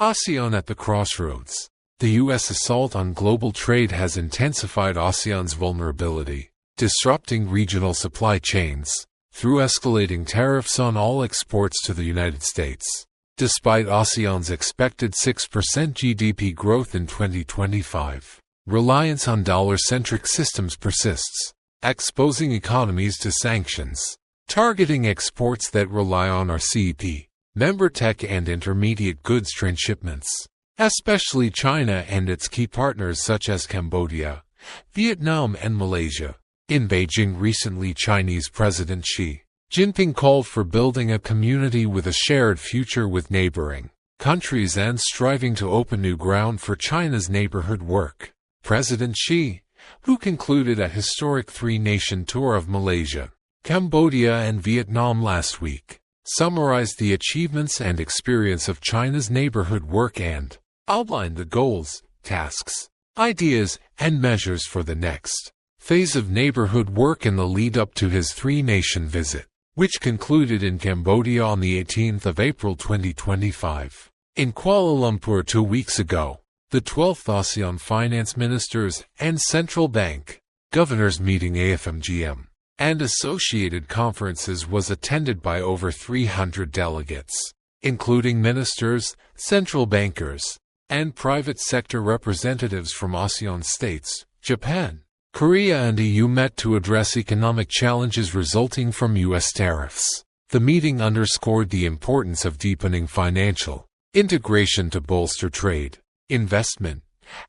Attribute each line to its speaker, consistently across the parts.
Speaker 1: ASEAN at the crossroads. The U.S. assault on global trade has intensified ASEAN's vulnerability, disrupting regional supply chains through escalating tariffs on all exports to the United States. Despite ASEAN's expected 6% GDP growth in 2025, reliance on dollar-centric systems persists, exposing economies to sanctions, targeting exports that rely on RCEP, member tech and intermediate goods transshipments, especially China and its key partners such as Cambodia, Vietnam and Malaysia. In Beijing recently, Chinese President Xi Jinping called for building a community with a shared future with neighboring countries and striving to open new ground for China's neighborhood work. President Xi, who concluded a historic three-nation tour of Malaysia, Cambodia and Vietnam last week, summarized the achievements and experience of China's neighborhood work and outlined the goals, tasks, ideas, and measures for the next phase of neighborhood work in the lead-up to his three-nation visit, which concluded in Cambodia on the 18th of April 2025. In Kuala Lumpur 2 weeks ago, the 12th ASEAN Finance Ministers and Central Bank Governors meeting AFMGM and associated conferences was attended by over 300 delegates, including ministers, central bankers, and private sector representatives from ASEAN states. Japan, Korea and EU met to address economic challenges resulting from U.S. tariffs. The meeting underscored the importance of deepening financial integration to bolster trade, investment,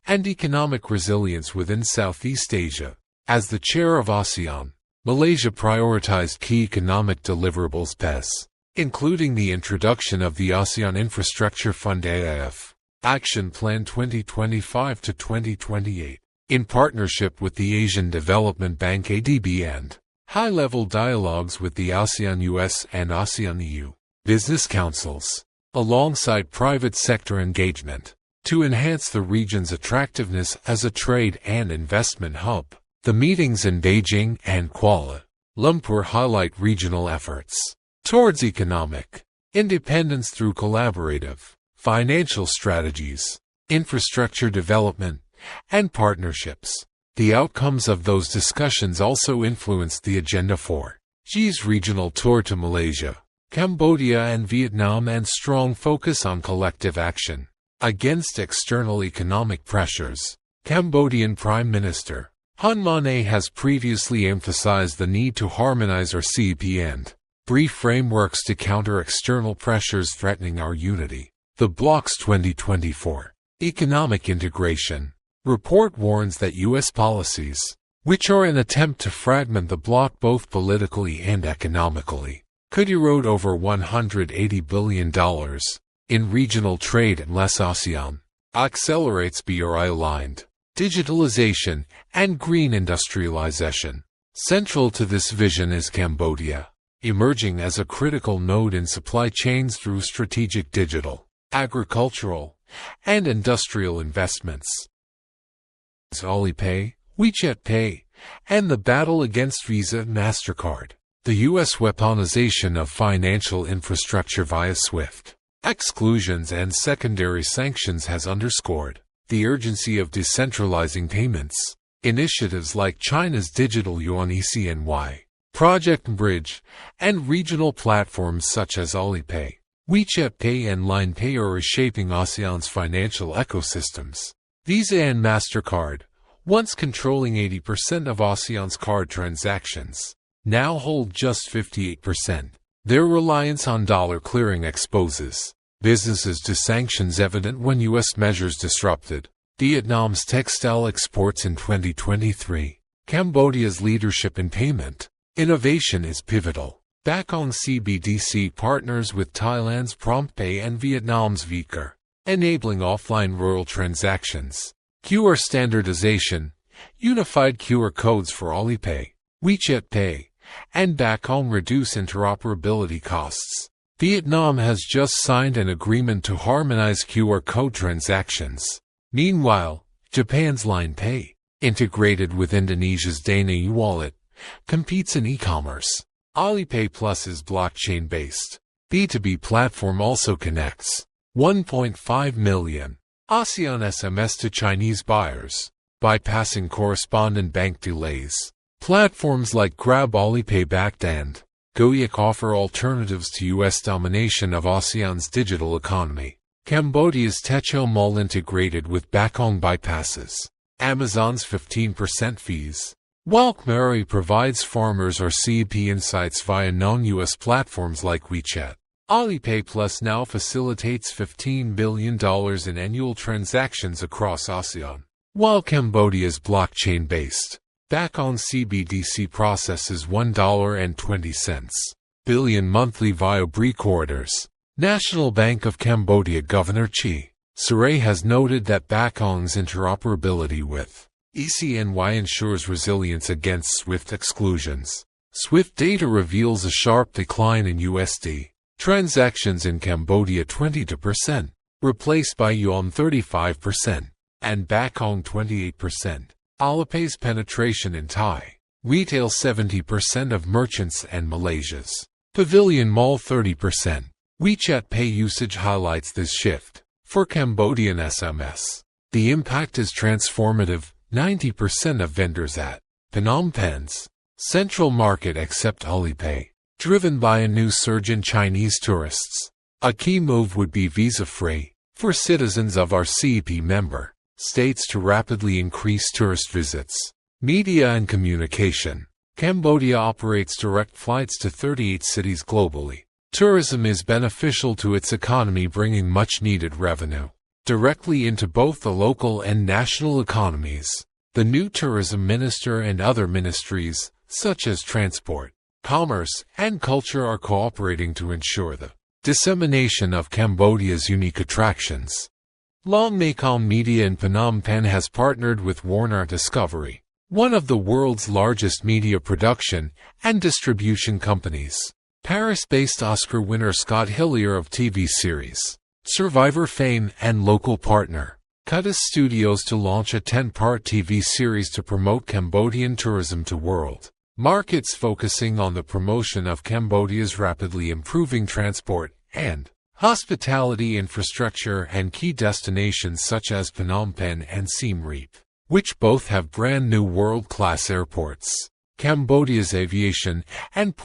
Speaker 1: and economic resilience within Southeast Asia. As the chair of ASEAN, Malaysia prioritized key economic deliverables (PES), including the introduction of the ASEAN Infrastructure Fund (AIF) Action Plan 2025 to 2028, in partnership with the Asian Development Bank (ADB) and high-level dialogues with the ASEAN-US and ASEAN-EU business councils, alongside private sector engagement, to enhance the region's attractiveness as a trade and investment hub. The meetings in Beijing and Kuala Lumpur highlight regional efforts towards economic independence through collaborative financial strategies, infrastructure development, and partnerships. The outcomes of those discussions also influenced the agenda for Xi's regional tour to Malaysia, Cambodia, and Vietnam, and strong focus on collective action against external economic pressures. Cambodian Prime Minister Hun Manet has previously emphasized the need to harmonize our CEP and brief frameworks to counter external pressures threatening our unity. The bloc's 2024 Economic Integration report warns that U.S. policies, which are an attempt to fragment the bloc both politically and economically, could erode over $180 billion in regional trade unless ASEAN accelerates BRI-aligned digitalization and green industrialization. Central to this vision is Cambodia, emerging as a critical node in supply chains through strategic digital, agricultural, and industrial investments. Alipay, WeChat Pay, and the battle against Visa and MasterCard. The U.S. weaponization of financial infrastructure via SWIFT exclusions and secondary sanctions has underscored the urgency of decentralizing payments. Initiatives like China's Digital Yuan ECNY, Project Bridge, and regional platforms such as Alipay, WeChat Pay, and Line Pay are reshaping ASEAN's financial ecosystems. Visa and MasterCard, once controlling 80% of ASEAN's card transactions, now hold just 58%. Their reliance on dollar clearing exposes businesses to sanctions evident when U.S. measures disrupted Vietnam's textile exports in 2023. Cambodia's leadership in payment innovation is pivotal. Bakong CBDC partners with Thailand's PromptPay and Vietnam's Vietcard, enabling offline rural transactions. QR standardization, unified QR codes for Alipay, WeChat Pay, and Bakong reduce interoperability costs. Vietnam has just signed an agreement to harmonize QR code transactions. Meanwhile, Japan's Line Pay, integrated with Indonesia's Dana e-wallet, competes in e-commerce. Alipay Plus is blockchain-based. B2B platform also connects 1.5 million ASEAN SMS to Chinese buyers, bypassing correspondent bank delays. Platforms like Grab, Alipay backed and Gojek offer alternatives to U.S. domination of ASEAN's digital economy. Cambodia's Techo Mall integrated with Bakong bypasses Amazon's 15% fees, while Khmer provides farmers or CEP insights via non-U.S. platforms like WeChat. Alipay Plus now facilitates $15 billion in annual transactions across ASEAN, while Cambodia's blockchain-based Bakong CBDC processes $1.20 billion monthly via corridors. National Bank of Cambodia Governor Chi Saray has noted that Bakong's interoperability with ECNY ensures resilience against SWIFT exclusions. SWIFT data reveals a sharp decline in USD transactions in Cambodia 22%, replaced by Yuan 35%, and Bakong 28%. Alipay's penetration in Thai retail 70% of merchants and Malaysia's Pavilion Mall 30%. WeChat Pay usage highlights this shift. For Cambodian SMS, the impact is transformative. 90% of vendors at Phnom Penh's central market accept Alipay, driven by a new surge in Chinese tourists. A key move would be visa-free for citizens of our CEP member states to rapidly increase tourist visits. Media and communication. Cambodia operates direct flights to 38 cities globally. Tourism is beneficial to its economy, bringing much-needed revenue directly into both the local and national economies. The new tourism minister and other ministries, such as transport, commerce, and culture, are cooperating to ensure the dissemination of Cambodia's unique attractions. Long Mekong Media in Phnom Penh has partnered with Warner Discovery, one of the world's largest media production and distribution companies. Paris-based Oscar winner Scott Hillier of TV series Survivor fame and local partner Cutis Studios to launch a 10-part TV series to promote Cambodian tourism to world markets, focusing on the promotion of Cambodia's rapidly improving transport and hospitality infrastructure and key destinations such as Phnom Penh and Siem Reap, which both have brand new world-class airports. Cambodia's aviation and port